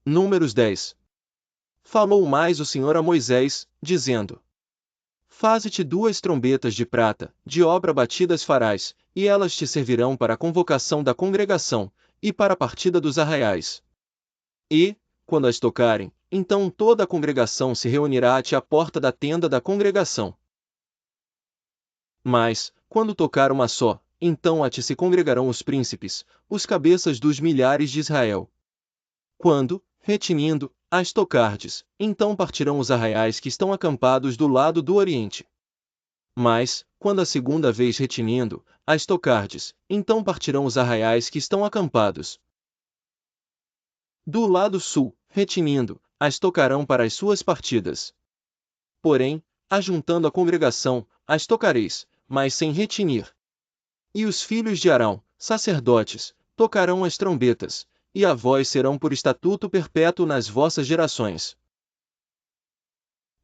Números 10. Falou mais o Senhor a Moisés, dizendo: Faze-te 2 trombetas de prata, de obra batidas farás, e elas te servirão para a convocação da congregação, e para a partida dos arraiais. E, quando as tocarem, então toda a congregação se reunirá a ti à porta da tenda da congregação. Mas, quando tocar uma só, então a ti se congregarão os príncipes, os cabeças dos milhares de Israel. Quando, retinindo, as tocardes, então partirão os arraiais que estão acampados do lado do oriente. Mas, quando a segunda vez retinindo, as tocardes, então partirão os arraiais que estão acampados do lado sul, retinindo, as tocarão para as suas partidas. Porém, ajuntando a congregação, as tocareis, mas sem retinir. E os filhos de Arão, sacerdotes, tocarão as trombetas, e a vós serão por estatuto perpétuo nas vossas gerações.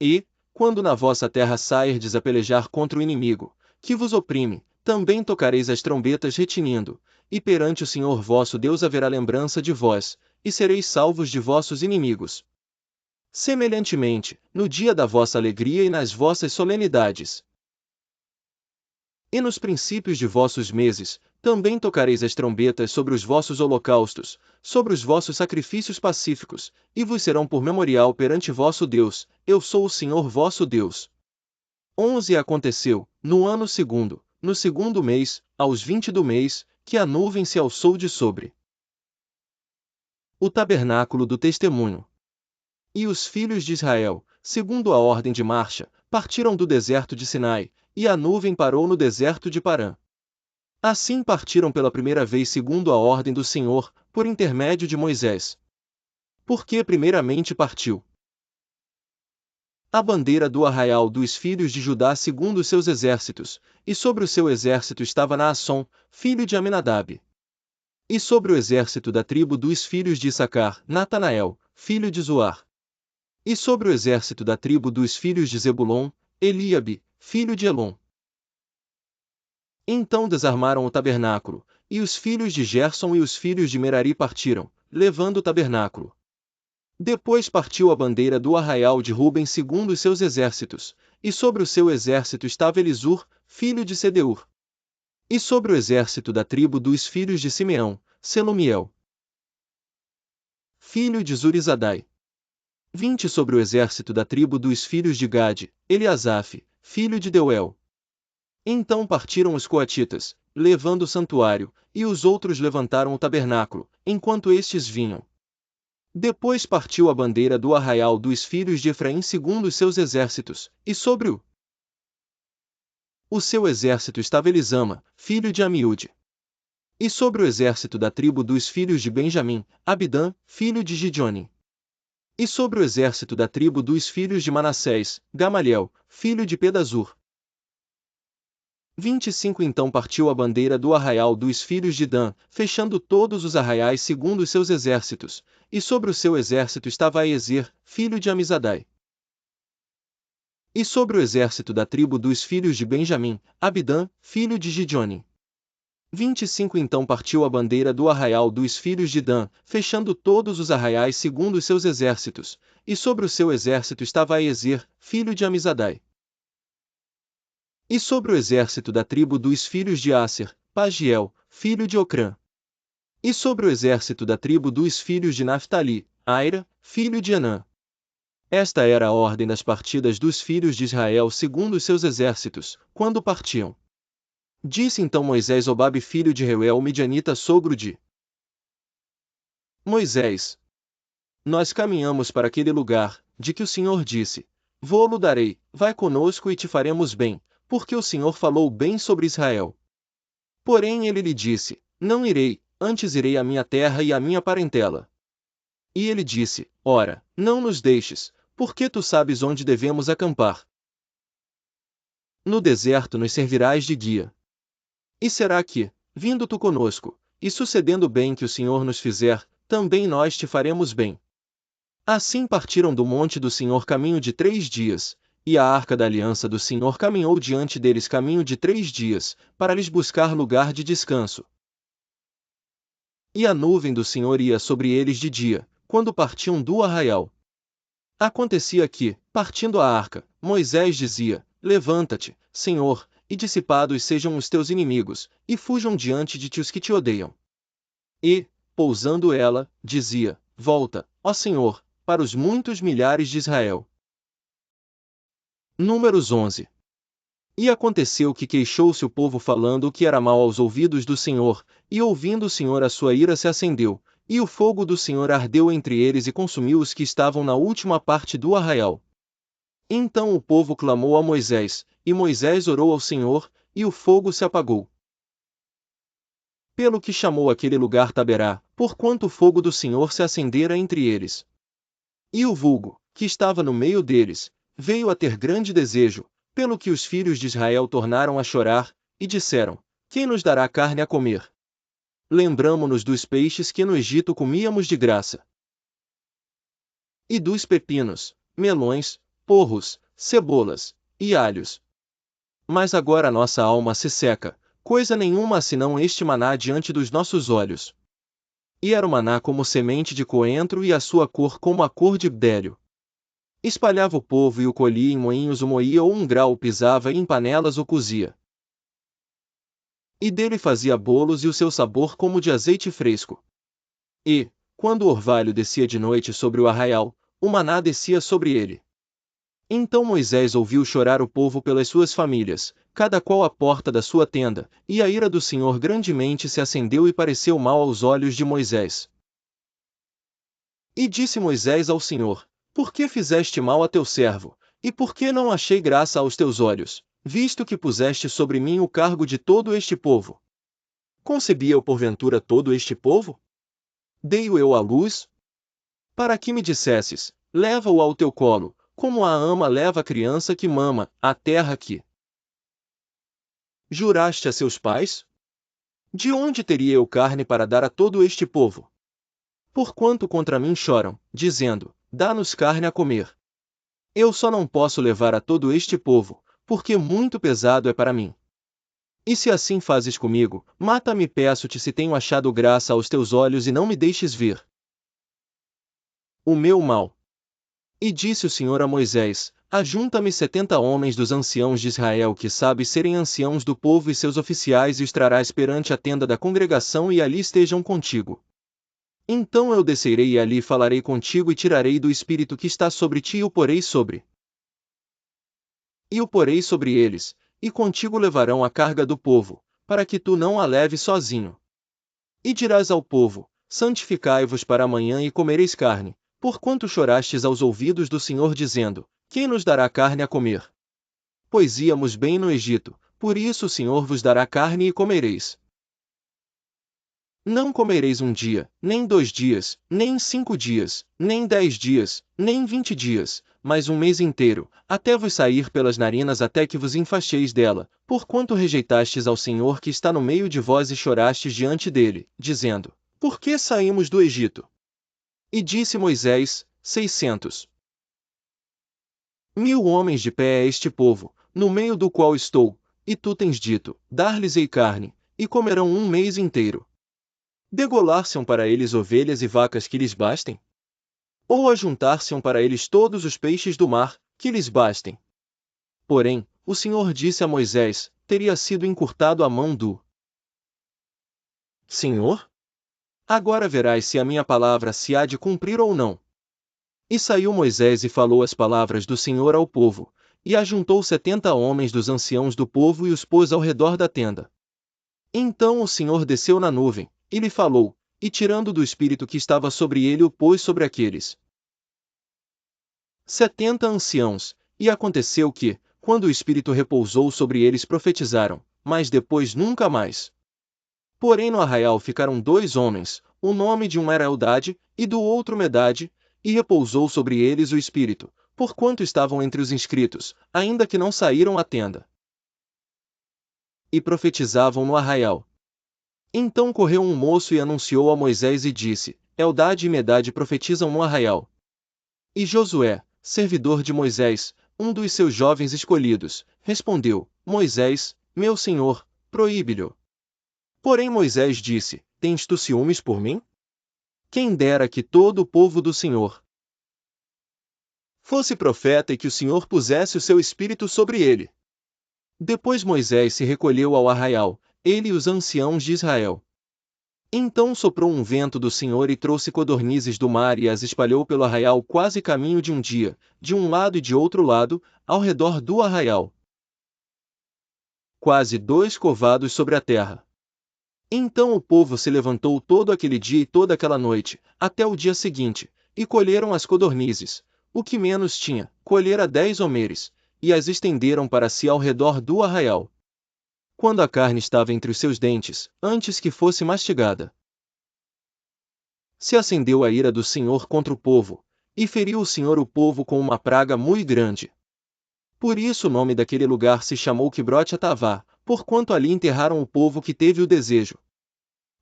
E, quando na vossa terra sairdes a pelejar contra o inimigo, que vos oprime, também tocareis as trombetas retinindo, e perante o Senhor vosso Deus haverá lembrança de vós, e sereis salvos de vossos inimigos. Semelhantemente, no dia da vossa alegria e nas vossas solenidades, e nos princípios de vossos meses, também tocareis as trombetas sobre os vossos holocaustos, sobre os vossos sacrifícios pacíficos, e vos serão por memorial perante vosso Deus, eu sou o Senhor vosso Deus. 11 Aconteceu, no ano segundo, no segundo mês, aos 20 do mês, que a nuvem se alçou de sobre o tabernáculo do testemunho. E os filhos de Israel, segundo a ordem de marcha, partiram do deserto de Sinai, e a nuvem parou no deserto de Parã. Assim partiram pela primeira vez segundo a ordem do Senhor, por intermédio de Moisés. Porque primeiramente partiu a bandeira do arraial dos filhos de Judá segundo os seus exércitos, e sobre o seu exército estava Naasson, filho de Aminadab. E sobre o exército da tribo dos filhos de Issacar, Natanael, filho de Zoar. E sobre o exército da tribo dos filhos de Zebulon, Eliabe, filho de Elon. Então desarmaram o tabernáculo, e os filhos de Gerson e os filhos de Merari partiram, levando o tabernáculo. Depois partiu a bandeira do arraial de Ruben segundo os seus exércitos, e sobre o seu exército estava Elisur, filho de Sedeur. E sobre o exército da tribo dos filhos de Simeão, Selumiel, filho de Zurizadai. 20 sobre o exército da tribo dos filhos de Gade, Eliasaf, filho de Deuel. Então partiram os coatitas, levando o santuário, e os outros levantaram o tabernáculo, enquanto estes vinham. Depois partiu a bandeira do arraial dos filhos de Efraim segundo os seus exércitos, e sobre o seu exército estava Elisama, filho de Amiúde. E sobre o exército da tribo dos filhos de Benjamim, Abidã, filho de Gideoni. E sobre o exército da tribo dos filhos de Manassés, Gamaliel, filho de Pedazur. 25 Então partiu a bandeira do arraial dos filhos de Dan, fechando todos os arraiais segundo os seus exércitos, e sobre o seu exército estava Aiezer, filho de Amizadai. E sobre o exército da tribo dos filhos de Benjamim, Abidã, filho de Gideoni. 25 Então partiu a bandeira do arraial dos filhos de Dan, fechando todos os arraiais segundo os seus exércitos, e sobre o seu exército estava Aiezer, filho de Amizadai. E sobre o exército da tribo dos filhos de Asser, Pagiel, filho de Ocrã. E sobre o exército da tribo dos filhos de Naphtali, Aira, filho de Anã. Esta era a ordem das partidas dos filhos de Israel segundo os seus exércitos, quando partiam. Disse então Moisés Obabe filho de Reuel Midianita sogro de Moisés: Nós caminhamos para aquele lugar, de que o Senhor disse: Vou-lo darei, vai conosco e te faremos bem, porque o Senhor falou bem sobre Israel. Porém ele lhe disse: Não irei, antes irei à minha terra e à minha parentela. E ele disse: Ora, não nos deixes, porque tu sabes onde devemos acampar. No deserto nos servirás de guia. E será que, vindo tu conosco, e sucedendo bem que o Senhor nos fizer, também nós te faremos bem. Assim partiram do monte do Senhor caminho de 3 dias, e a arca da aliança do Senhor caminhou diante deles caminho de 3 dias, para lhes buscar lugar de descanso. E a nuvem do Senhor ia sobre eles de dia, quando partiam do arraial. Acontecia que, partindo a arca, Moisés dizia: Levanta-te, Senhor, e dissipados sejam os teus inimigos, e fujam diante de ti os que te odeiam. E, pousando ela, dizia: Volta, ó Senhor, para os muitos milhares de Israel. Números 11. E aconteceu que queixou-se o povo falando o que era mal aos ouvidos do Senhor, e ouvindo o Senhor a sua ira se acendeu, e o fogo do Senhor ardeu entre eles e consumiu os que estavam na última parte do arraial. Então o povo clamou a Moisés, e Moisés orou ao Senhor, e o fogo se apagou. Pelo que chamou aquele lugar Taberá, porquanto o fogo do Senhor se acendera entre eles. E o vulgo, que estava no meio deles, veio a ter grande desejo, pelo que os filhos de Israel tornaram a chorar, e disseram: Quem nos dará carne a comer? Lembramo-nos dos peixes que no Egito comíamos de graça. E dos pepinos, melões, porros, cebolas, e alhos. Mas agora nossa alma se seca, coisa nenhuma senão este maná diante dos nossos olhos. E era o maná como semente de coentro e a sua cor como a cor de bdélio. Espalhava o povo e o colhia em moinhos o moía ou um grau o pisava e em panelas o cozia. E dele fazia bolos e o seu sabor como de azeite fresco. E, quando o orvalho descia de noite sobre o arraial, o maná descia sobre ele. Então Moisés ouviu chorar o povo pelas suas famílias, cada qual à porta da sua tenda, e a ira do Senhor grandemente se acendeu e pareceu mal aos olhos de Moisés. E disse Moisés ao Senhor: Por que fizeste mal a teu servo, e por que não achei graça aos teus olhos, visto que puseste sobre mim o cargo de todo este povo? Concebi eu porventura todo este povo? Dei-o eu à luz? Para que me dissesses: Leva-o ao teu colo, como a ama leva a criança que mama, a terra que juraste a seus pais? De onde teria eu carne para dar a todo este povo? Porquanto contra mim choram, dizendo: Dá-nos carne a comer. Eu só não posso levar a todo este povo, porque muito pesado é para mim. E se assim fazes comigo, mata-me, peço-te, se tenho achado graça aos teus olhos, e não me deixes ver o meu mal. E disse o Senhor a Moisés: Ajunta-me 70 homens dos anciãos de Israel que sabem serem anciãos do povo e seus oficiais, e os trarás perante a tenda da congregação, e ali estejam contigo. Então eu descerei e ali falarei contigo, e tirarei do espírito que está sobre ti e o porei sobre eles, e contigo levarão a carga do povo, para que tu não a leves sozinho. E dirás ao povo: Santificai-vos para amanhã e comereis carne, porquanto chorastes aos ouvidos do Senhor dizendo: Quem nos dará carne a comer? Pois íamos bem no Egito, por isso o Senhor vos dará carne e comereis. Não comereis um dia, nem 2 dias, nem 5 dias, nem 10 dias, nem 20 dias, mas um mês inteiro, até vos sair pelas narinas, até que vos enfasteis dela, porquanto rejeitastes ao Senhor que está no meio de vós e chorastes diante dele, dizendo: Por que saímos do Egito? E disse Moisés: 600.000 homens de pé é este povo, no meio do qual estou, e tu tens dito: Dar-lhes-ei carne, e comerão um mês inteiro. Degolar-se-ão para eles ovelhas e vacas que lhes bastem? Ou ajuntar-se-ão para eles todos os peixes do mar, que lhes bastem? Porém, o Senhor disse a Moisés: Teria sido encurtado a mão do Senhor? Agora verás se a minha palavra se há de cumprir ou não. E saiu Moisés e falou as palavras do Senhor ao povo, e ajuntou 70 homens dos anciãos do povo e os pôs ao redor da tenda. Então o Senhor desceu na nuvem, e lhe falou, e tirando do espírito que estava sobre ele o pôs sobre aqueles 70 anciãos, e aconteceu que, quando o espírito repousou sobre eles, profetizaram, mas depois nunca mais. Porém no arraial ficaram 2 homens, o nome de um era Eldade, e do outro Medade, e repousou sobre eles o espírito, porquanto estavam entre os inscritos, ainda que não saíram à tenda. E profetizavam no arraial. Então correu um moço e anunciou a Moisés e disse: Eldade e Medade profetizam no arraial. E Josué, servidor de Moisés, um dos seus jovens escolhidos, respondeu: Moisés, meu senhor, proíbe-lhe. Porém Moisés disse: Tens tu ciúmes por mim? Quem dera que todo o povo do Senhor fosse profeta e que o Senhor pusesse o seu espírito sobre ele. Depois Moisés se recolheu ao arraial, ele e os anciãos de Israel. Então soprou um vento do Senhor e trouxe codornizes do mar e as espalhou pelo arraial quase caminho de um dia, de um lado e de outro lado, ao redor do arraial. Quase 2 covados sobre a terra. Então o povo se levantou todo aquele dia e toda aquela noite, até o dia seguinte, e colheram as codornizes, o que menos tinha, colhera 10 homeres, e as estenderam para si ao redor do arraial. Quando a carne estava entre os seus dentes, antes que fosse mastigada, se acendeu a ira do Senhor contra o povo, e feriu o Senhor o povo com uma praga muito grande. Por isso o nome daquele lugar se chamou Quibrote-Atavá, porquanto ali enterraram o povo que teve o desejo.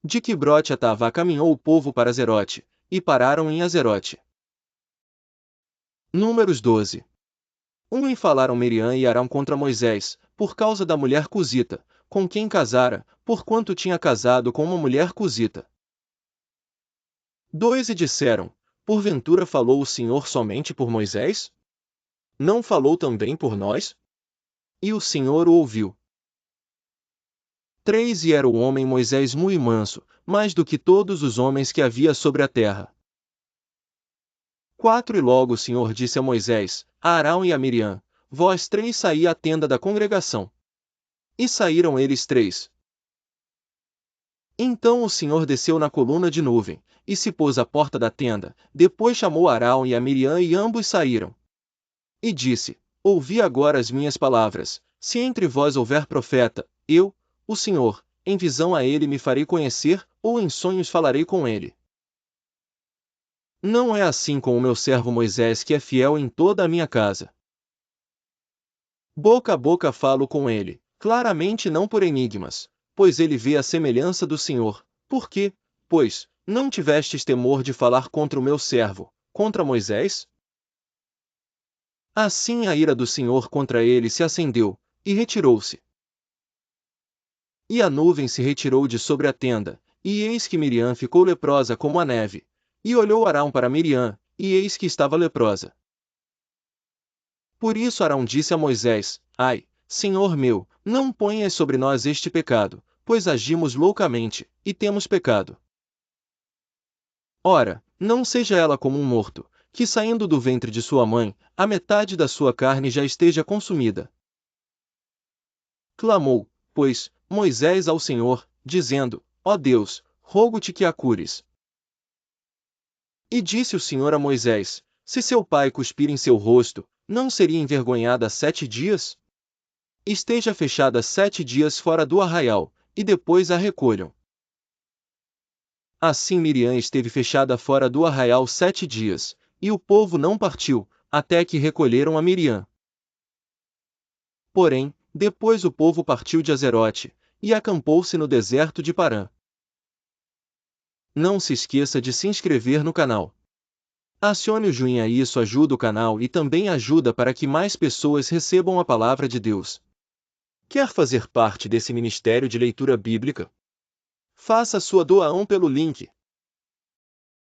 De Quibrote-Atavá caminhou o povo para Azerote, e pararam em Azerote. Números 12. E falaram Miriam e Arão contra Moisés, por causa da mulher cusita, com quem casara, porquanto tinha casado com uma mulher cusita. 2 E disseram, porventura falou o Senhor somente por Moisés? Não falou também por nós? E o Senhor o ouviu. 3 E era o homem Moisés muito manso, mais do que todos os homens que havia sobre a terra. 4 E logo o Senhor disse a Moisés, a Arão e a Miriam, vós 3 saí à tenda da congregação. E saíram eles 3. Então o Senhor desceu na coluna de nuvem, e se pôs à porta da tenda, depois chamou Arão e a Miriam e ambos saíram. E disse, ouvi agora as minhas palavras, se entre vós houver profeta, eu, o Senhor, em visão a ele me farei conhecer, ou em sonhos falarei com ele. Não é assim com o meu servo Moisés que é fiel em toda a minha casa. Boca a boca falo com ele, claramente não por enigmas, pois ele vê a semelhança do Senhor. Por quê, pois, não tivestes temor de falar contra o meu servo, contra Moisés? Assim a ira do Senhor contra ele se acendeu, e retirou-se. E a nuvem se retirou de sobre a tenda, e eis que Miriam ficou leprosa como a neve. E olhou Arão para Miriam, e eis que estava leprosa. Por isso Arão disse a Moisés, ai, Senhor meu, não ponhas sobre nós este pecado, pois agimos loucamente, e temos pecado. Ora, não seja ela como um morto, que saindo do ventre de sua mãe, a metade da sua carne já esteja consumida. Clamou, pois, Moisés ao Senhor, dizendo, ó Deus, rogo-te que a cures. E disse o Senhor a Moisés, se seu pai cuspir em seu rosto, não seria envergonhada 7 dias? Esteja fechada 7 dias fora do arraial, e depois a recolham. Assim Miriam esteve fechada fora do arraial 7 dias, e o povo não partiu, até que recolheram a Miriam. Porém, depois o povo partiu de Azerote, e acampou-se no deserto de Parã. Não se esqueça de se inscrever no canal. Acione o joinha, isso ajuda o canal e também ajuda para que mais pessoas recebam a palavra de Deus. Quer fazer parte desse ministério de leitura bíblica? Faça sua doação pelo link